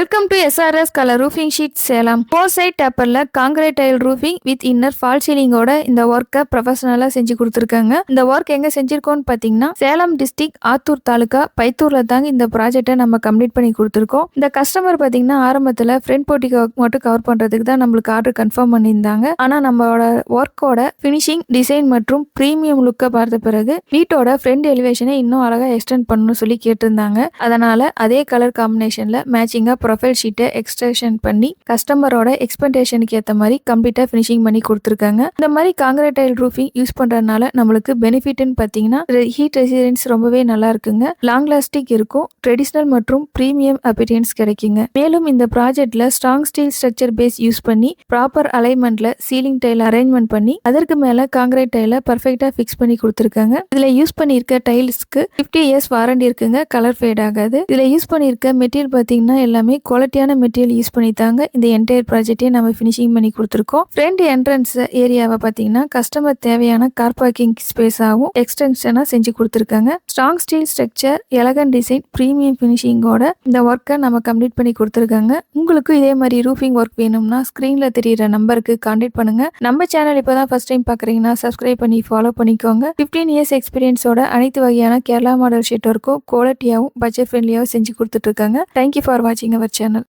Welcome to SRS colour roofing sheet Salem. 4 side டேப்பர்ல concrete tile roofing with inner fall சீலிங்கோட இந்த ஒர்க்கை ப்ரொஃபஷனலா செஞ்சு கொடுத்துருக்காங்க. இந்த ஒர்க் எங்க செஞ்சிருக்கோம்னு பாத்தீங்கன்னா சேலம் டிஸ்ட்ரிக்ட் ஆத்தூர் தாலுகா பைத்தூர்ல தாங்க இந்த ப்ராஜெக்டை நம்ம கம்ப்ளீட் பண்ணி கொடுத்துருக்கோம். இந்த கஸ்டமர் பாத்தீங்கன்னா ஆரம்பத்துல ஃப்ரண்ட் போர்ட்டிக் ஒர்க் மட்டும் கவர் பண்றதுக்கு தான் நம்மளுக்கு ஆர்டர் கன்ஃபார்ம் பண்ணியிருந்தாங்க. ஆனா நம்மளோட ஒர்க்கோட ஃபினிஷிங் டிசைன் மற்றும் பிரீமியம் லுக்கை பார்த்த பிறகு வீட்டோட ஃப்ரண்ட் எலிவேஷனை இன்னும் அழகா எக்ஸ்டெண்ட் பண்ணணும்னு சொல்லி கேட்டிருந்தாங்க. அதனால அதே கலர் காம்பினேஷன்ல மேட்சிங்கா ப்ரொஃபைல் ஷீட்டை எக்ஸ்டென்ஷன் பண்ணி கஸ்டமரோட எக்ஸ்பெக்டேஷனுக்கு ஏற்ற மாதிரி கம்ப்ளீட்டா ஃபினிஷிங் பண்ணி கொடுத்துருக்காங்க. இந்த மாதிரி காங்கிரீட் டைல் ரூஃபிங் யூஸ் பண்றதுனால நம்மளுக்கு பெனிஃபிட்னு பார்த்தீங்கன்னா ஹீட் ரெசிஸ்டன்ஸ் ரொம்பவே நல்லா இருக்குங்க. லாங் லாஸ்டிக் இருக்கும். ட்ரெடிஷனல் மற்றும் பிரீமியம் அப்பியரன்ஸ் கிடைக்குங்க. மேலும் இந்த ப்ராஜெக்ட்ல strong steel structure base use பண்ணி ப்ராப்பர் அலைன்மெண்ட்ல சீலிங் டைல் அரேஞ்ச்மெண்ட் பண்ணி அதற்கு மேல காங்கிரீட் டைல பர்ஃபெக்டா ஃபிக்ஸ் பண்ணி கொடுத்துருக்காங்க. இதுல யூஸ் பண்ணிருக்க டைல்ஸ்க்கு 50 இயர்ஸ் வாரண்டி இருக்குங்க. கலர் ஃபேட் ஆகாது. இதுல யூஸ் பண்ணிருக்க மெட்டீரியல் பார்த்தீங்கன்னா எல்லாமே குவாலிட்டியான மெட்டீரியல் யூஸ் பண்ணித்தாங்க இந்த என்டையர் ப்ராஜெக்டே நம்ம ஃபினிஷிங் பண்ணி கொடுத்துருக்கோம். ஃப்ரண்ட் என்ட்ரன்ஸ் ஏரியாவை பார்த்தீங்கன்னா கஸ்டமர் தேவையான கார் பார்க்கிங் ஸ்பேஸாகவும் எக்ஸ்டென்ஷனாக செஞ்சு கொடுத்துருக்காங்க. Strong steel structure, elegant design, premium ஃபினிஷிங்கோட இந்த ஒர்க்கை நம்ம கம்ப்ளீட் பண்ணி கொடுத்துருக்காங்க. உங்களுக்கு இதே மாதிரி ரூஃபிங் ஒர்க் வேணும்னா ஸ்க்ரீன்ல தெரியிற நம்பருக்கு கான்டாக்ட் பண்ணுங்க. நம்ம சேனல் இப்போதான் ஃபர்ஸ்ட் டைம் பார்க்குறீங்கன்னா சப்ஸ்கிரைப் பண்ணி ஃபாலோ பண்ணிக்கோங்க. 15 இயர்ஸ் எக்ஸ்பீரியன்ஸோட அனைத்து வகையான கேரளா மாடல் ஷீட் ஒர்க்கும் குவாலிட்டியாகவும் பட்ஜெட் ஃப்ரெண்ட்லியாகவும் செஞ்சு கொடுத்துட்டு இருக்காங்க. தேங்க்யூ ஃபார் வாட்சிங் அவர் சேனல்.